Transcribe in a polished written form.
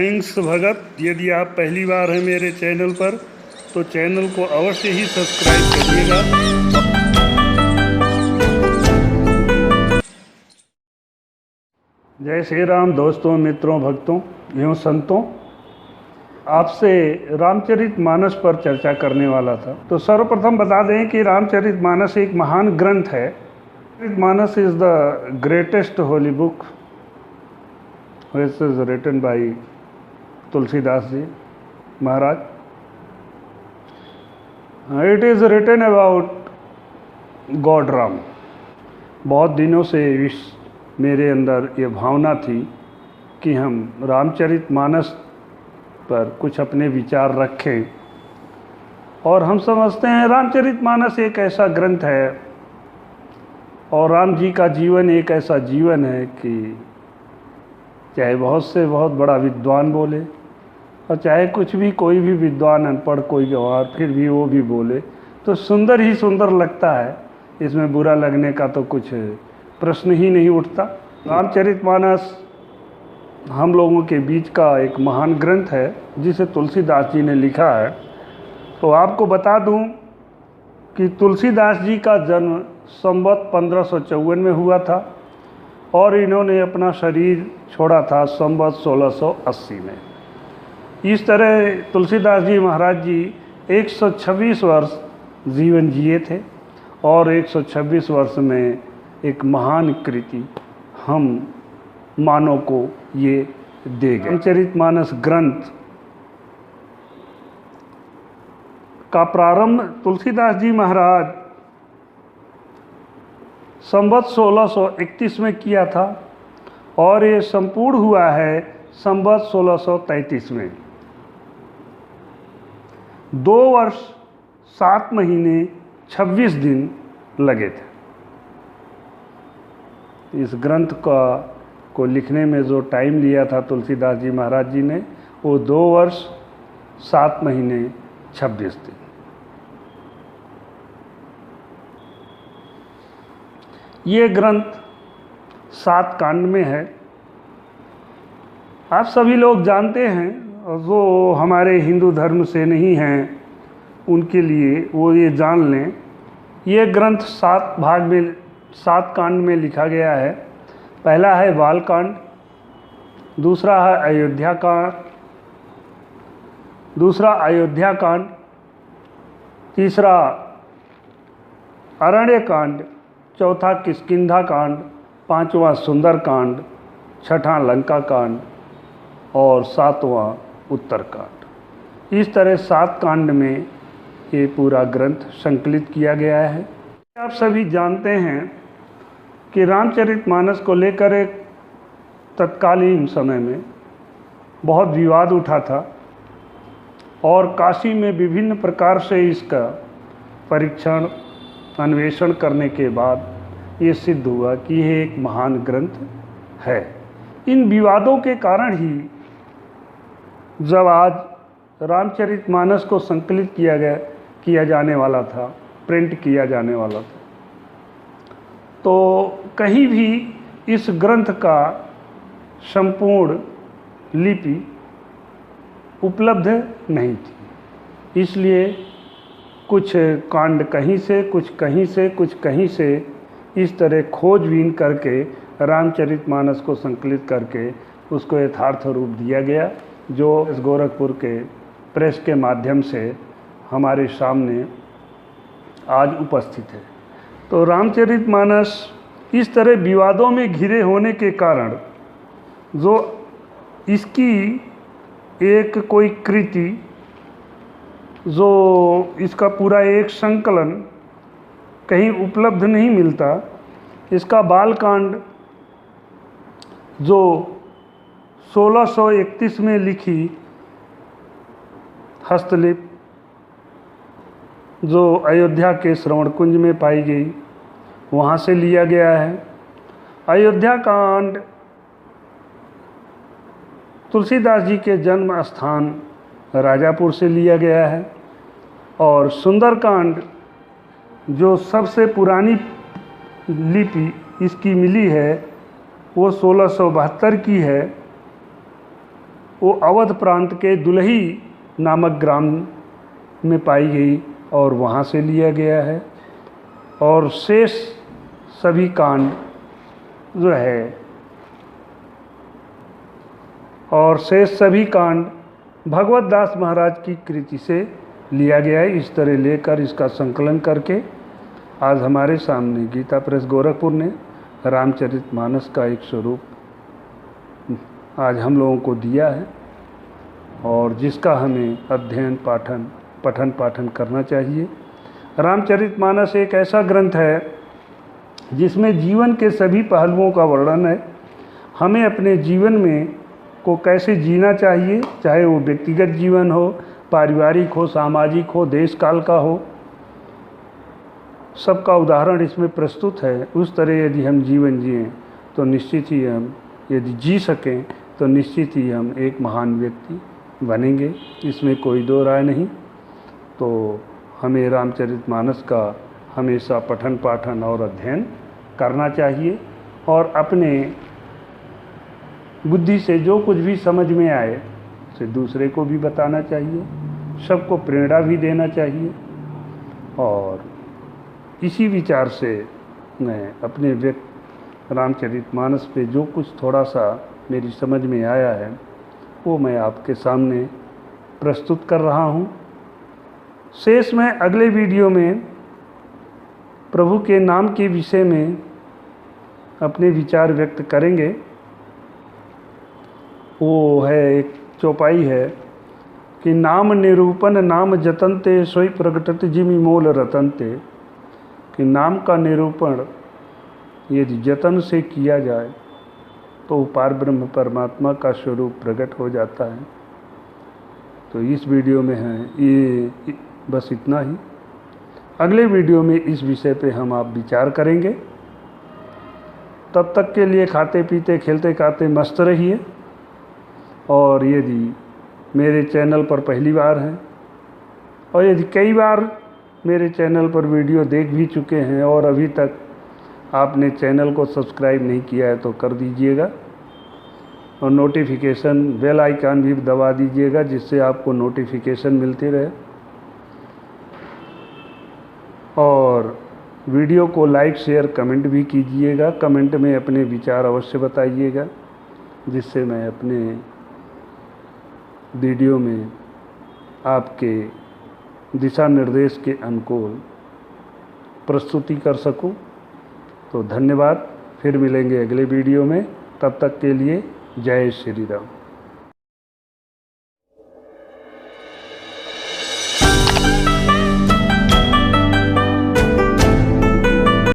Thanks भगत। यदि आप पहली बार हैं मेरे चैनल पर तो चैनल को अवश्य ही सब्सक्राइब करिएगा। जय श्री राम दोस्तों, मित्रों, भक्तों एवं संतों, आपसे रामचरितमानस पर चर्चा करने वाला था। तो सर्वप्रथम बता दें कि रामचरितमानस एक महान ग्रंथ है। Ramcharitmanas is the greatest holy book which is written by Tulsidas ji Maharaj. It is written about God Ram. बहुत दिनों से मेरे अंदर ये भावना थी कि हम रामचरितमानस पर कुछ अपने विचार रखें। और हम समझते हैं रामचरितमानस एक ऐसा ग्रंथ है और राम जी का जीवन एक ऐसा जीवन है कि चाहे बहुत से बहुत बड़ा विद्वान बोले और चाहे कुछ भी कोई भी विद्वान अनपढ़ कोई गंवार फिर भी वो भी बोले तो सुंदर ही सुंदर लगता है। इसमें बुरा लगने का तो कुछ प्रश्न ही नहीं उठता। रामचरितमानस हम लोगों के बीच का एक महान ग्रंथ है जिसे तुलसीदास जी ने लिखा है। तो आपको बता दूं कि तुलसीदास जी का जन्म संवत 1554 में हुआ था और इन्होंने अपना शरीर छोड़ा था संवत 1680 में। इस तरह तुलसीदास जी महाराज जी 126 वर्ष जीवन जिए थे और 126 वर्ष में एक महान कृति हम मानव को ये दे गए। रामचरितमानस ग्रंथ का प्रारंभ तुलसीदास जी महाराज संवत 1631 में किया था और ये संपूर्ण हुआ है संवत 1633 में। 2 वर्ष 7 महीने 26 दिन लगे थे। इस ग्रंथ को लिखने में जो टाइम लिया था तुलसीदास जी महाराज जी ने वो 2 वर्ष 7 महीने 26 दिन। ये ग्रंथ 7 कांड में है। आप सभी लोग जानते हैं और जो हमारे हिंदू धर्म से नहीं हैं उनके लिए वो ये जान लें, ये ग्रंथ 7 भाग में 7 कांड में लिखा गया है। पहला है बालकांड, दूसरा है अयोध्या कांड, दूसरा अयोध्या कांड, तीसरा अरण्य कांड, चौथा किष्किंधा कांड, 5वां सुंदर कांड, 6वां लंका कांड और 7वां उत्तर कांड। इस तरह 7 कांड में ये पूरा ग्रंथ संकलित किया गया है। आप सभी जानते हैं कि रामचरितमानस को लेकर एक तत्कालीन समय में बहुत विवाद उठा था और काशी में विभिन्न प्रकार से इसका परीक्षण अन्वेषण करने के बाद ये सिद्ध हुआ कि यह एक महान ग्रंथ है। इन विवादों के कारण ही जब आज रामचरितमानस को संकलित किया जाने वाला था, प्रिंट किया जाने वाला था, तो कहीं भी इस ग्रंथ का संपूर्ण लिपि उपलब्ध नहीं थी। इसलिए कुछ कांड कहीं से, कुछ कहीं से, कुछ कहीं से, इस तरह खोजबीन करके रामचरितमानस को संकलित करके उसको यथार्थ रूप दिया गया, जो इस गोरखपुर के प्रेस के माध्यम से हमारे सामने आज उपस्थित है। तो रामचरितमानस इस तरह विवादों में घिरे होने के कारण जो इसकी एक कोई कृति, जो इसका पूरा एक संकलन कहीं उपलब्ध नहीं मिलता। इसका बालकांड जो 1631 में लिखी हस्तलिपि जो अयोध्या के श्रवण कुंज में पाई गई, वहाँ से लिया गया है। अयोध्या कांड तुलसीदास जी के जन्म स्थान राजापुर से लिया गया है और सुंदरकांड जो सबसे पुरानी लिपि इसकी मिली है वो 1672 की है वो अवध प्रांत के दुलही नामक ग्राम में पाई गई और वहाँ से लिया गया है। और शेष सभी कांड जो है भगवत दास महाराज की कृति से लिया गया है। इस तरह लेकर इसका संकलन करके आज हमारे सामने गीता प्रेस गोरखपुर ने रामचरितमानस का एक स्वरूप आज हम लोगों को दिया है और जिसका हमें अध्ययन पठन पाठन करना चाहिए। रामचरितमानस एक ऐसा ग्रंथ है जिसमें जीवन के सभी पहलुओं का वर्णन है। हमें अपने जीवन में को कैसे जीना चाहिए, चाहे वो व्यक्तिगत जीवन हो, पारिवारिक हो, सामाजिक हो, देश काल का हो, सबका उदाहरण इसमें प्रस्तुत है। उस तरह यदि हम जीवन जिएं तो निश्चित ही हम यदि जी सकें तो निश्चित ही हम एक महान व्यक्ति बनेंगे, इसमें कोई दो राय नहीं। तो हमें रामचरितमानस का हमेशा पठन पाठन और अध्ययन करना चाहिए और अपने बुद्धि से जो कुछ भी समझ में आए उसे दूसरे को भी बताना चाहिए, सबको प्रेरणा भी देना चाहिए। और इसी विचार से मैं अपने रामचरितमानस पे जो कुछ थोड़ा सा मेरी समझ में आया है वो मैं आपके सामने प्रस्तुत कर रहा हूँ। शेष में अगले वीडियो में प्रभु के नाम के विषय में अपने विचार व्यक्त करेंगे। वो है एक चौपाई है कि नाम निरूपण नाम जतनते सोई प्रगटत जिमि मोल रतनते, कि नाम का निरूपण यदि जतन से किया जाए तो पार ब्रह्म परमात्मा का स्वरूप प्रकट हो जाता है। तो इस वीडियो में है ये बस इतना ही। अगले वीडियो में इस विषय पे हम आप विचार करेंगे। तब तक के लिए खाते पीते खेलते खाते मस्त रहिए। और यदि मेरे चैनल पर पहली बार हैं और यदि कई बार मेरे चैनल पर वीडियो देख भी चुके हैं और अभी तक आपने चैनल को सब्सक्राइब नहीं किया है तो कर दीजिएगा और नोटिफिकेशन बेल आइकन भी दबा दीजिएगा जिससे आपको नोटिफिकेशन मिलती रहे। और वीडियो को लाइक शेयर कमेंट भी कीजिएगा। कमेंट में अपने विचार अवश्य बताइएगा जिससे मैं अपने वीडियो में आपके दिशा निर्देश के अनुकूल प्रस्तुति कर सकूं। तो धन्यवाद, फिर मिलेंगे अगले वीडियो में। तब तक के लिए जय श्री राम।